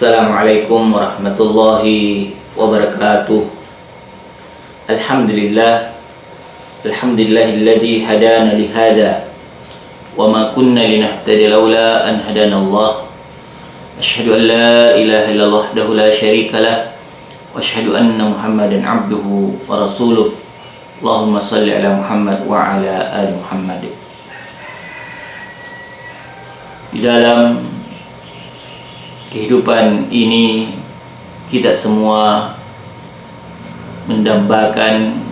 Assalamualaikum warahmatullahi wabarakatuh. Alhamdulillah, alhamdulillahilladzi hadana lihada wa ma kunna linahtadiya laula an hadana Allah. Asyhadu an la ilaha illallah wahdahu la syarikalah wa asyhadu anna Muhammadan abduhu wa rasuluh. Allahumma shalli ala Muhammad wa ala ali Muhammad. Di dalam kehidupan ini kita semua mendambakan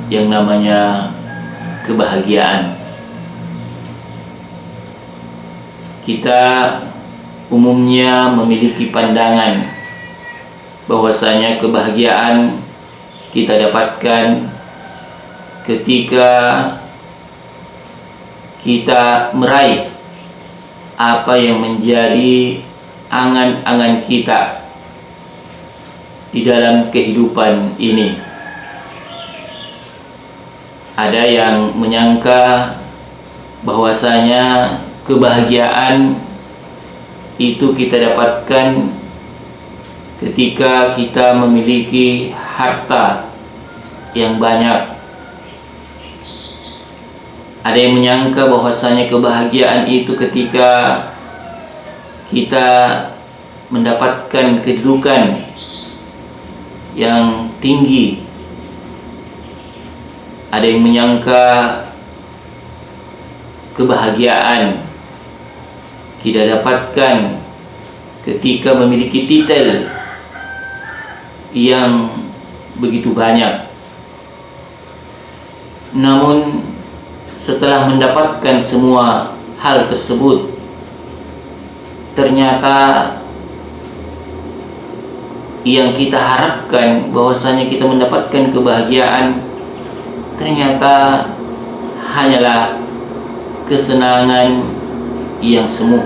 yang namanya kebahagiaan. Kita umumnya memiliki pandangan bahwasanya kebahagiaan kita dapatkan ketika kita meraih apa yang menjadi angan-angan kita di dalam kehidupan ini. Ada yang menyangka bahwasanya kebahagiaan itu kita dapatkan ketika kita memiliki harta yang banyak. Ada yang menyangka bahwasanya kebahagiaan itu ketika kita mendapatkan kedudukan yang tinggi. Ada yang menyangka kebahagiaan kita dapatkan ketika memiliki titel yang begitu banyak. Namun setelah mendapatkan semua hal tersebut, ternyata yang kita harapkan bahwasanya kita mendapatkan kebahagiaan ternyata hanyalah kesenangan yang semu,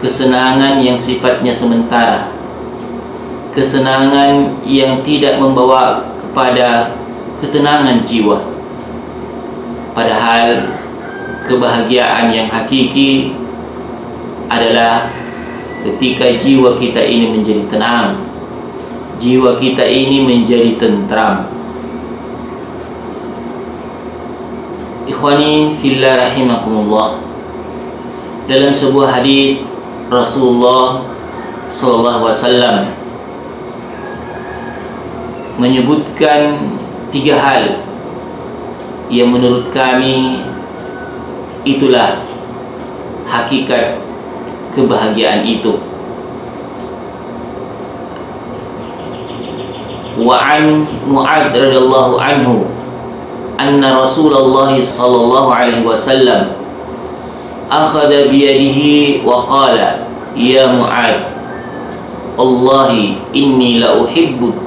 kesenangan yang sifatnya sementara, kesenangan yang tidak membawa kepada ketenangan jiwa. Padahal kebahagiaan yang hakiki adalah ketika jiwa kita ini menjadi tenang, jiwa kita ini menjadi tentram. Ikhwani fillah rahimakumullah, dalam sebuah hadis Rasulullah sallallahu alaihi wasallam menyebutkan 3 hal yang menurut kami itulah hakikat kebahagiaan itu. Wa an Mu'adz radhiyallahu anhu anna Rasulullah sallallahu alaihi wasallam akhadha bi yadihi wa qala ya Mu'adz wallahi inni la uhibbuk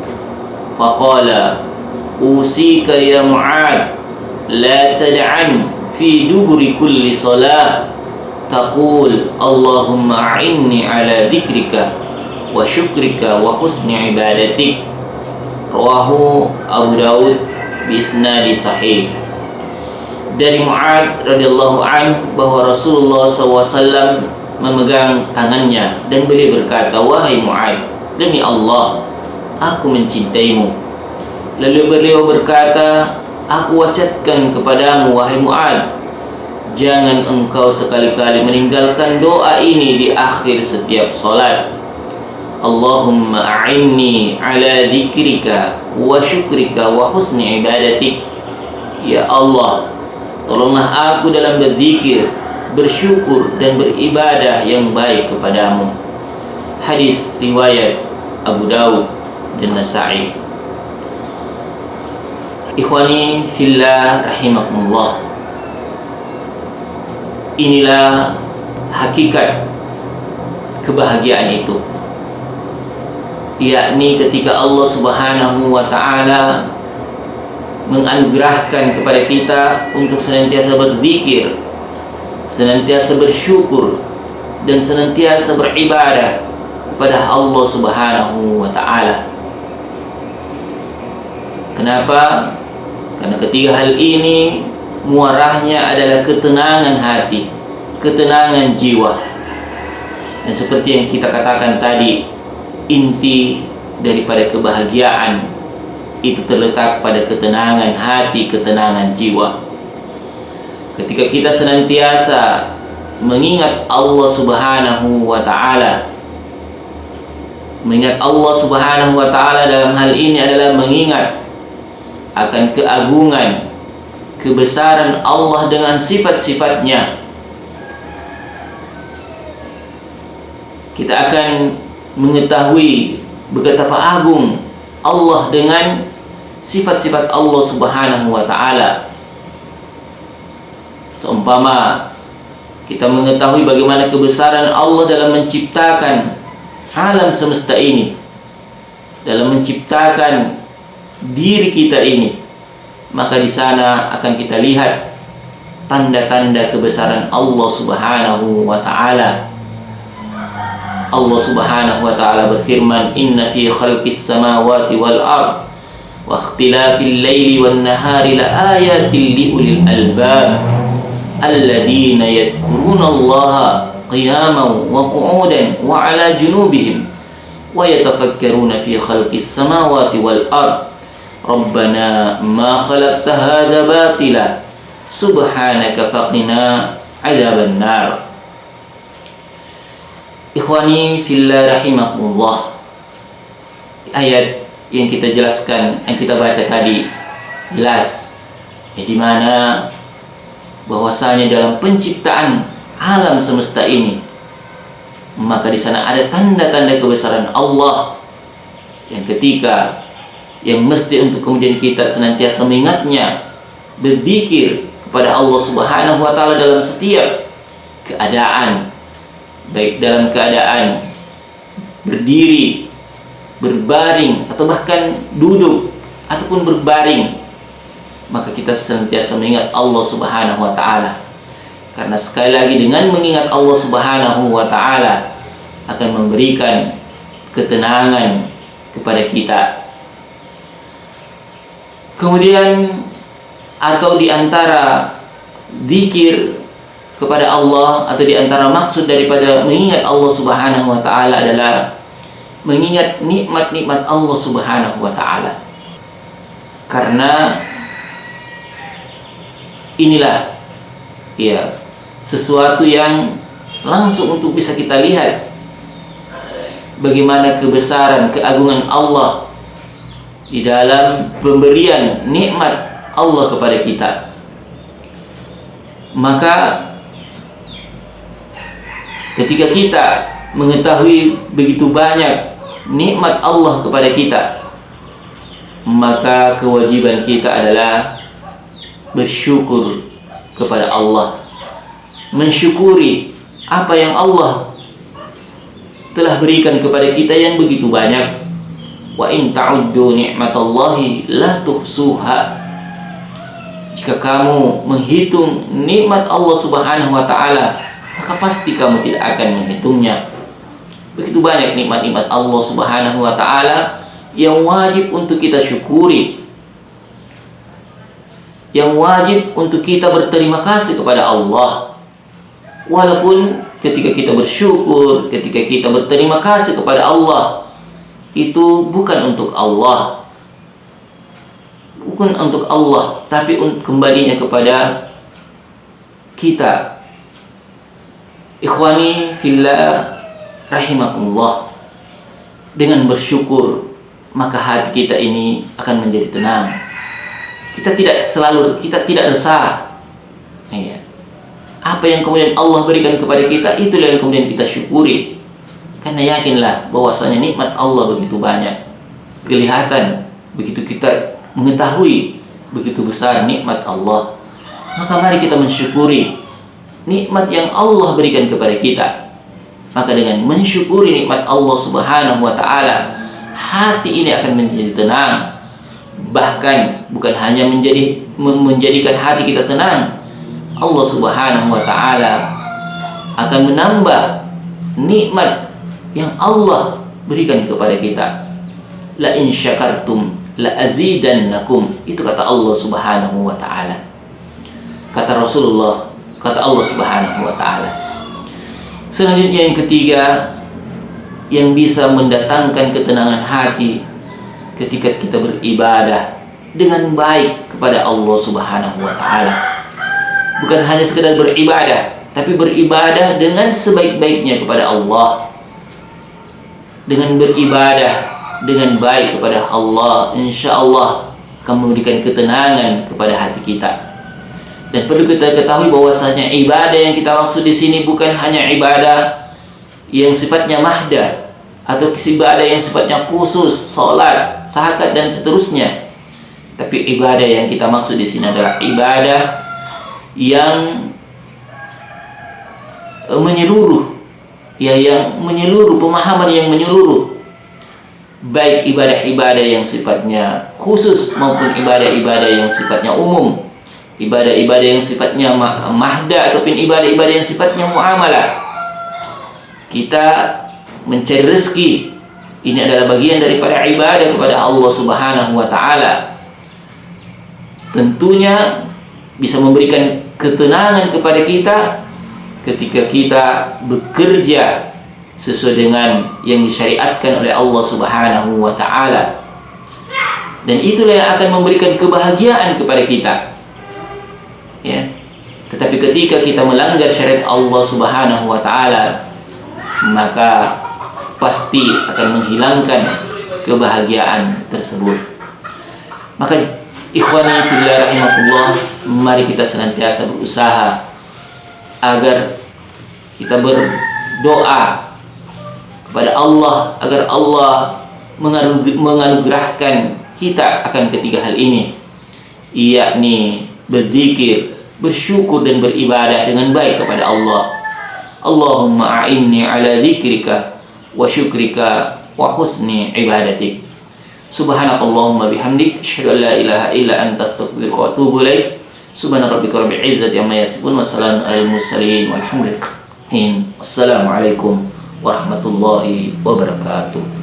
faqala usika ya Mu'adz la tad'an fi duburi kulli salah taqul Allahumma a'inni ala dzikrika wa syukrika wa husni ibadatik. Rawahu Abu Daud bi isnadi sahih. Dari Mu'adz radhiyallahu an bahwa Rasulullah SAW memegang tangannya dan beliau berkata, wahai Mu'adz, demi Allah aku mencintaimu. Lalu beliau berkata, aku wasiatkan kepadamu wahai Mu'adz, jangan engkau sekali-kali meninggalkan doa ini di akhir setiap salat. Allahumma a'inni ala dzikrika wa syukrika wa husni ibadatik. Ya Allah, tolonglah aku dalam berzikir, bersyukur dan beribadah yang baik kepadamu. Hadis riwayat Abu Daud dan Nasa'i. Ikhwani fillah rahimakumullah, inilah hakikat kebahagiaan itu, yakni ketika Allah Subhanahu wa ta'ala menganugerahkan kepada kita untuk senantiasa berzikir, senantiasa bersyukur dan senantiasa beribadah kepada Allah Subhanahu wa ta'ala. Kenapa? Karena ketiga hal ini muarahnya adalah ketenangan hati, ketenangan jiwa. Dan seperti yang kita katakan tadi, inti daripada kebahagiaan itu terletak pada ketenangan hati, ketenangan jiwa. Ketika kita senantiasa mengingat Allah Subhanahu wa ta'ala, mengingat Allah Subhanahu wa ta'ala dalam hal ini adalah mengingat akan keagungan, kebesaran Allah dengan sifat-sifatnya, kita akan mengetahui betapa agung Allah dengan sifat-sifat Allah Subhanahu wa ta'ala. Seumpama kita mengetahui bagaimana kebesaran Allah dalam menciptakan alam semesta ini, dalam menciptakan diri kita ini, maka di sana akan kita lihat tanda-tanda kebesaran Allah Subhanahu wa ta'ala. Allah Subhanahu wa ta'ala berfirman, "Inna fi khalqis samawati wal ard wa ikhtilafil laili wan nahari la ayatin li ulil albab alladziina yadhkuruna Allaha qiyaman wa qu'udan wa 'ala junubihim wa yatafakkaruna fi khalqis samawati wal ard rabbana ma khalaqta hadza batila subhanaka faqina 'adzaban nar." Ikhwani fillah rahimakumullah, ayat yang kita jelaskan, yang kita baca tadi jelas di mana bahwasanya dalam penciptaan alam semesta ini, maka di sana ada tanda-tanda kebesaran Allah yang ketika yang mesti untuk kemudian kita senantiasa mengingatnya, berzikir kepada Allah Subhanahu wa ta'ala dalam setiap keadaan, baik dalam keadaan berdiri, berbaring, atau bahkan duduk ataupun berbaring, maka kita senantiasa mengingat Allah Subhanahu wa ta'ala. Karena sekali lagi dengan mengingat Allah Subhanahu wa ta'ala akan memberikan ketenangan kepada kita. Kemudian atau di antara zikir kepada Allah, atau di antara maksud daripada mengingat Allah Subhanahu wa ta'ala adalah mengingat nikmat-nikmat Allah Subhanahu wa ta'ala. Karena inilah ya sesuatu yang langsung untuk bisa kita lihat bagaimana kebesaran, keagungan Allah di dalam pemberian nikmat Allah kepada kita. Maka ketika kita mengetahui begitu banyak nikmat Allah kepada kita, maka kewajiban kita adalah bersyukur kepada Allah, mensyukuri apa yang Allah telah berikan kepada kita yang begitu banyak. Wa in ta'uddu ni'matallahi la tuhsuha. Jika kamu menghitung nikmat Allah Subhanahu wa ta'ala, maka pasti kamu tidak akan menghitungnya. Begitu banyak nikmat-nikmat Allah Subhanahu wa ta'ala yang wajib untuk kita syukuri, yang wajib untuk kita berterima kasih kepada Allah. Walaupun ketika kita bersyukur, ketika kita berterima kasih kepada Allah, itu bukan untuk Allah, bukan untuk Allah, tapi kembalinya kepada kita. Ikhwani fillah rahimakumullah, dengan bersyukur maka hati kita ini akan menjadi tenang. Kita tidak resah. Ya. Apa yang kemudian Allah berikan kepada kita, itulah yang kemudian kita syukuri. Karena yakinlah bahwasanya nikmat Allah begitu banyak, kelihatan begitu kita mengetahui begitu besar nikmat Allah. Maka mari kita mensyukuri nikmat yang Allah berikan kepada kita. Maka dengan mensyukuri nikmat Allah Subhanahu wa ta'ala, hati ini akan menjadi tenang. Bahkan bukan hanya menjadikan hati kita tenang, Allah Subhanahu wa ta'ala akan menambah nikmat yang Allah berikan kepada kita. La in syakartum la azidannakum. Itu kata Allah Subhanahu wa ta'ala. Kata Rasulullah, kata Allah Subhanahu wa ta'ala. Selanjutnya yang ketiga, yang bisa mendatangkan ketenangan hati ketika kita beribadah dengan baik kepada Allah Subhanahu wa taala. Bukan hanya sekedar beribadah, tapi beribadah dengan sebaik-baiknya kepada Allah. Dengan beribadah dengan baik kepada Allah, insya Allah akan memberikan ketenangan kepada hati kita. Dan perlu kita ketahui bahwasanya ibadah yang kita maksud di sini bukan hanya ibadah yang sifatnya mahdah atau ibadah yang sifatnya khusus, salat, zakat dan seterusnya. Tapi ibadah yang kita maksud di sini adalah ibadah yang menyeluruh, yang menyeluruh, pemahaman yang menyeluruh, baik ibadah-ibadah yang sifatnya khusus maupun ibadah-ibadah yang sifatnya umum, ibadah-ibadah yang sifatnya mahda ataupun ibadah-ibadah yang sifatnya muamalah. Kita mencari rezeki, ini adalah bagian daripada ibadah kepada Allah Subhanahu wa taala. Tentunya bisa memberikan ketenangan kepada kita ketika kita bekerja sesuai dengan yang disyariatkan oleh Allah Subhanahu wa taala. Dan itulah yang akan memberikan kebahagiaan kepada kita. Ya. Tetapi ketika kita melanggar syariat Allah Subhanahu wa taala, maka pasti akan menghilangkan kebahagiaan tersebut. Maka ikhwani fillah rahimakumullah, mari kita senantiasa berusaha agar kita berdoa kepada Allah agar Allah menganugerahkan kita akan ketiga hal ini, yakni berzikir, bersyukur dan beribadah dengan baik kepada Allah. Allahumma a'inni ala dzikrika wa syukrika wa husni ibadatik. Subhanakallahumma bihamdik, asyhadu an la ilaha illa anta, astaghfiruka wa atubu ilaik. Subhana rabbika rabbil izzati amma yasifun wa salamun alal mursalin walhamdulillahi. Wassalamualaikum warahmatullahi wabarakatuh.